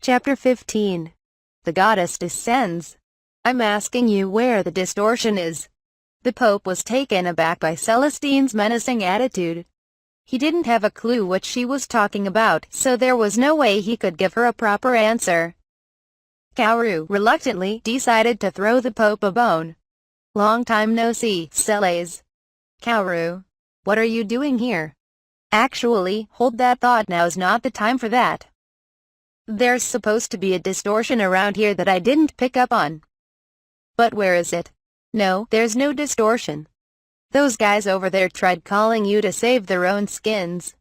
Chapter 15. The Goddess Descends. I'm asking you where the distortion is. The Pope was taken aback by Celestine's menacing attitude. He didn't have a clue what she was talking about, so there was no way he could give her a proper answer. Kaoru reluctantly decided to throw the Pope a bone. Long time no see, Celes. Kaoru, what are you doing here? Actually, hold that thought, now's not the time for that. There's supposed to be a distortion around here that I didn't pick up on. But where is it? No, there's no distortion. Those guys over there tried calling you to save their own skins.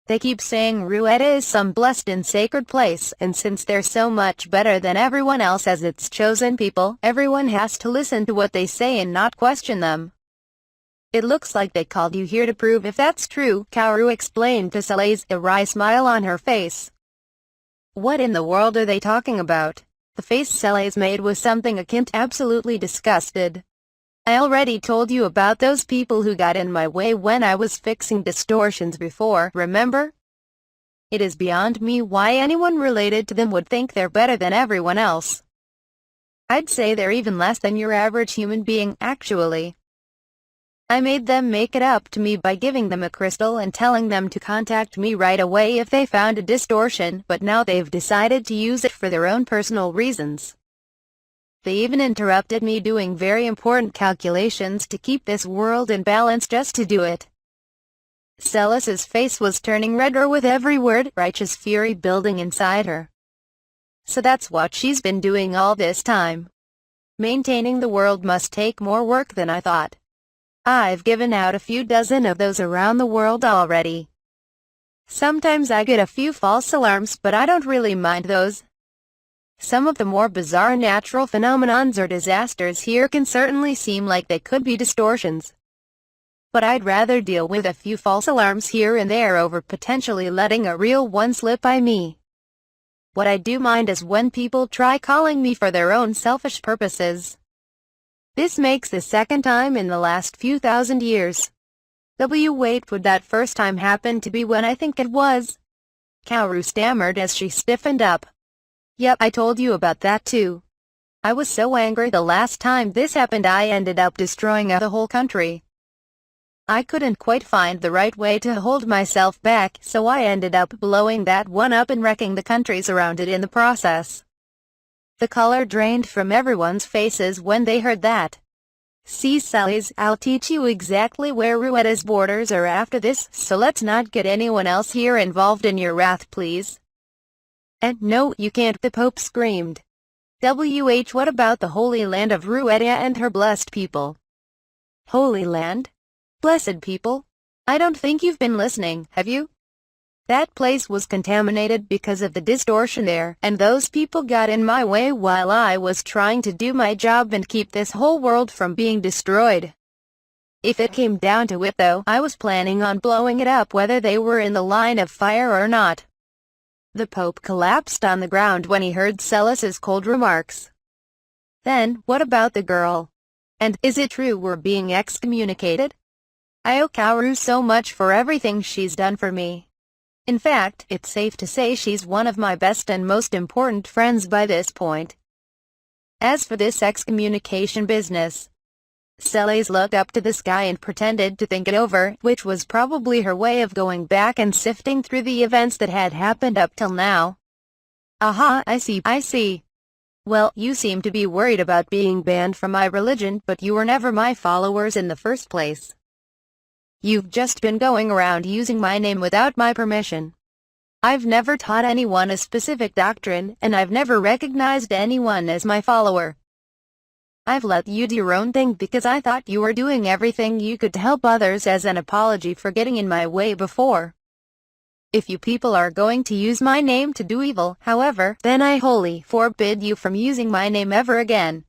They keep saying Rueda is some blessed and sacred place, and since they're so much better than everyone else as its chosen people, everyone has to listen to what they say and not question them. It looks like they called you here to prove if that's true, Kaoru explained to Celes, a wry smile on her face. What in the world are they talking about? The face Celes made was something akin to absolutely disgusted. I already told you about those people who got in my way when I was fixing distortions before, remember? It is beyond me why anyone related to them would think they're better than everyone else. I'd say they're even less than your average human being, actually. I made them make it up to me by giving them a crystal and telling them to contact me right away if they found a distortion, but now they've decided to use it for their own personal reasons. They even interrupted me doing very important calculations to keep this world in balance just to do it. Celes's face was turning redder with every word, righteous fury building inside her. So that's what she's been doing all this time. Maintaining the world must take more work than I thought. I've given out a few dozen of those around the world already. Sometimes I get a few false alarms, but I don't really mind those. Some of the more bizarre natural phenomenons or disasters here can certainly seem like they could be distortions. But I'd rather deal with a few false alarms here and there over potentially letting a real one slip by me. What I do mind is when people try calling me for their own selfish purposes. This makes the second time in the last few thousand years. Wait, would that first time happen to be when I think it was? Kaoru stammered as she stiffened up. Yep, I told you about that too. I was so angry the last time this happened I ended up destroying the whole country. I couldn't quite find the right way to hold myself back, so I ended up blowing that one up and wrecking the countries around it in the process. The color drained from everyone's faces when they heard that. See, Celes, I'll teach you exactly where Rueda's borders are after this, so let's not get anyone else here involved in your wrath, please. And no, you can't, the Pope screamed. What about the Holy Land of Rueda and her blessed people? Holy Land? Blessed people? I don't think you've been listening, have you? That place was contaminated because of the distortion there, and those people got in my way while I was trying to do my job and keep this whole world from being destroyed. If it came down to it though, I was planning on blowing it up whether they were in the line of fire or not. The Pope collapsed on the ground when he heard Celes's cold remarks. Then, what about the girl? And is it true we're being excommunicated? I owe Kaoru so much for everything she's done for me. In fact, it's safe to say she's one of my best and most important friends by this point. As for this excommunication business, Celes looked up to the sky and pretended to think it over, which was probably her way of going back and sifting through the events that had happened up till now. Aha, I see. Well, you seem to be worried about being banned from my religion, but you were never my followers in the first place. You've just been going around using my name without my permission. I've never taught anyone a specific doctrine, and I've never recognized anyone as my follower. I've let you do your own thing because I thought you were doing everything you could to help others as an apology for getting in my way before. If you people are going to use my name to do evil, however, then I wholly forbid you from using my name ever again.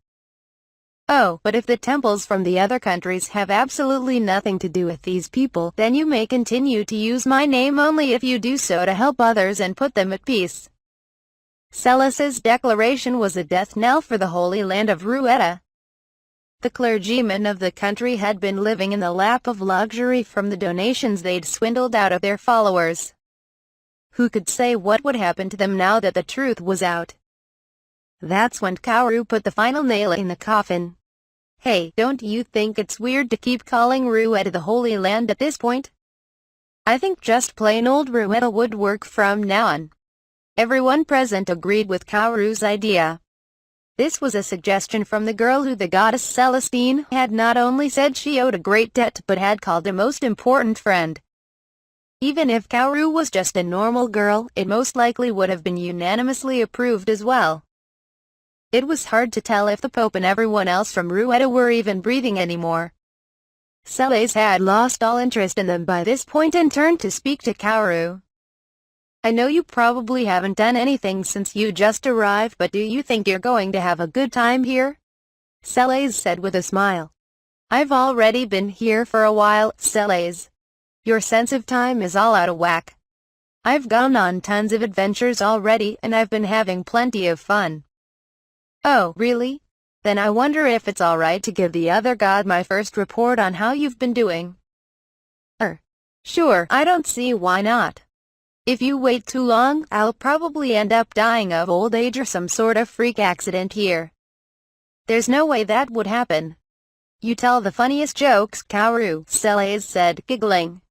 Oh, but if the temples from the other countries have absolutely nothing to do with these people, then you may continue to use my name only if you do so to help others and put them at peace. Celes's declaration was a death knell for the Holy Land of Rueda. The clergymen of the country had been living in the lap of luxury from the donations they'd swindled out of their followers. Who could say what would happen to them now that the truth was out? That's when Kaoru put the final nail in the coffin. Hey, don't you think it's weird to keep calling Rueda the Holy Land at this point? I think just plain old Rueda would work from now on. Everyone present agreed with Kaoru's idea. This was a suggestion from the girl who the goddess Celestine had not only said she owed a great debt but had called a most important friend. Even if Kaoru was just a normal girl, it most likely would have been unanimously approved as well. It was hard to tell if the Pope and everyone else from Rueda were even breathing anymore. Celes had lost all interest in them by this point and turned to speak to Kaoru. I know you probably haven't done anything since you just arrived, but do you think you're going to have a good time here? Celes said with a smile. I've already been here for a while, Celes. Your sense of time is all out of whack. I've gone on tons of adventures already and I've been having plenty of fun. Oh, really? Then I wonder if it's alright to give the other god my first report on how you've been doing. Sure, I don't see why not. If you wait too long, I'll probably end up dying of old age or some sort of freak accident here. There's no way that would happen. You tell the funniest jokes, Kaoru, Celes said, giggling.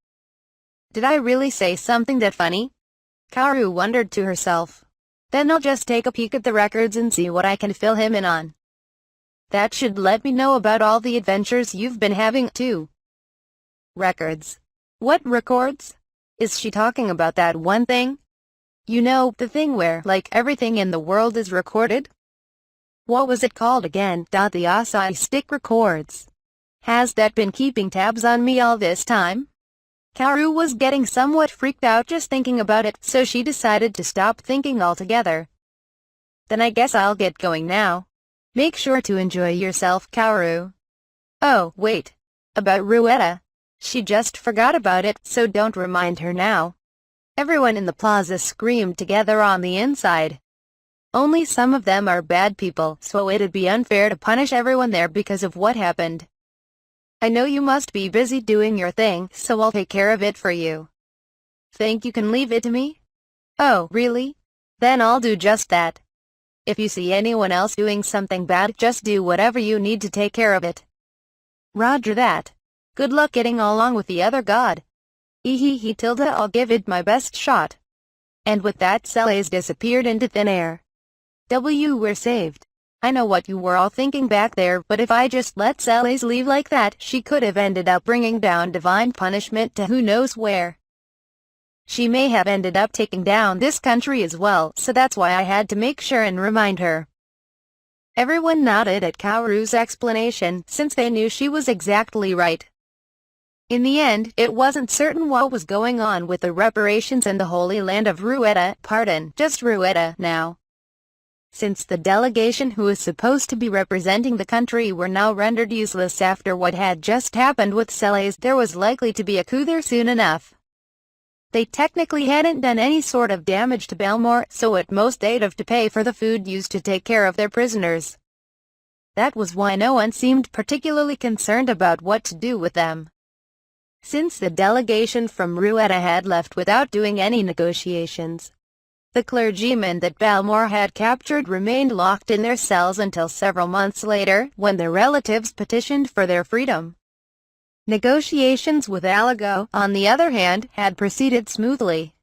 Did I really say something that funny? Kaoru wondered to herself. Then I'll just take a peek at the records and see what I can fill him in on. That should let me know about all the adventures you've been having, too. Records? What records? Is she talking about that one thing? You know, the thing where, like, everything in the world is recorded? What was it called again? The Asai Stick Records. Has that been keeping tabs on me all this time? Kaoru was getting somewhat freaked out just thinking about it, so she decided to stop thinking altogether. Then I guess I'll get going now. Make sure to enjoy yourself, Kaoru. Oh, wait. About Rueda. She just forgot about it, so don't remind her now. Everyone in the plaza screamed together on the inside. Only some of them are bad people, so it'd be unfair to punish everyone there because of what happened. I know you must be busy doing your thing, so I'll take care of it for you. Think you can leave it to me? Oh, really? Then I'll do just that. If you see anyone else doing something bad, just do whatever you need to take care of it. Roger that. Good luck getting along with the other god. Tilda, I'll give it my best shot. And with that, Celes disappeared into thin air. We're saved. I know what you were all thinking back there, but if I just let Celes leave like that, she could have ended up bringing down divine punishment to who knows where. She may have ended up taking down this country as well, so that's why I had to make sure and remind her. Everyone nodded at Kaoru's explanation, since they knew she was exactly right. In the end, it wasn't certain what was going on with the reparations and the Holy Land of Rueda, just Rueda now. Since the delegation who was supposed to be representing the country were now rendered useless after what had just happened with Celes, there was likely to be a coup there soon enough. They technically hadn't done any sort of damage to Balmor, so at most they'd have to pay for the food used to take care of their prisoners. That was why no one seemed particularly concerned about what to do with them. Since the delegation from Rueda had left without doing any negotiations, the clergymen that Balmor had captured remained locked in their cells until several months later, when their relatives petitioned for their freedom. Negotiations with Alago, on the other hand, had proceeded smoothly.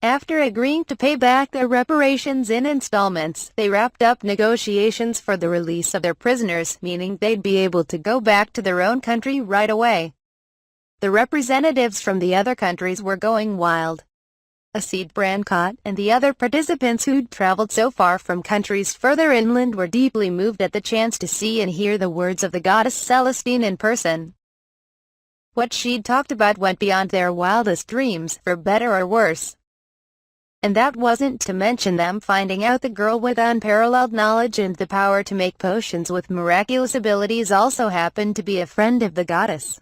After agreeing to pay back their reparations in installments, they wrapped up negotiations for the release of their prisoners, meaning they'd be able to go back to their own country right away. The representatives from the other countries were going wild. Acid Brancott and the other participants who'd traveled so far from countries further inland were deeply moved at the chance to see and hear the words of the goddess Celestine in person. What she'd talked about went beyond their wildest dreams, for better or worse. And that wasn't to mention them finding out the girl with unparalleled knowledge and the power to make potions with miraculous abilities also happened to be a friend of the goddess.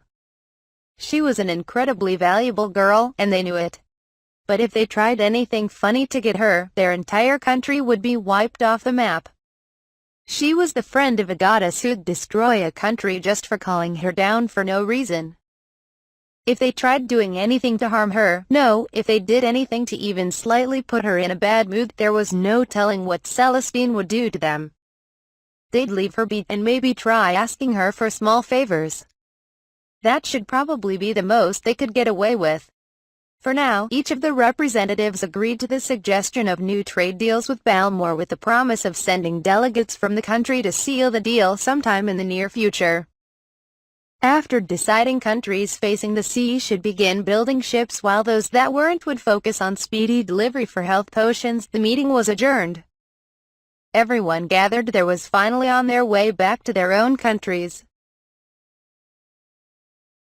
She was an incredibly valuable girl, and they knew it. But if they tried anything funny to get her, their entire country would be wiped off the map. She was the friend of a goddess who'd destroy a country just for calling her down for no reason. if they tried doing anything to harm her. No, if they did anything to even slightly put her in a bad mood, there was no telling what Celestine would do to them. They'd leave her be and maybe try asking her for small favors. That should probably be the most they could get away with. For now, each of the representatives agreed to the suggestion of new trade deals with Balmore with the promise of sending delegates from the country to seal the deal sometime in the near future. After deciding countries facing the sea should begin building ships while those that weren't would focus on speedy delivery for health potions, the meeting was adjourned. Everyone gathered there was finally on their way back to their own countries.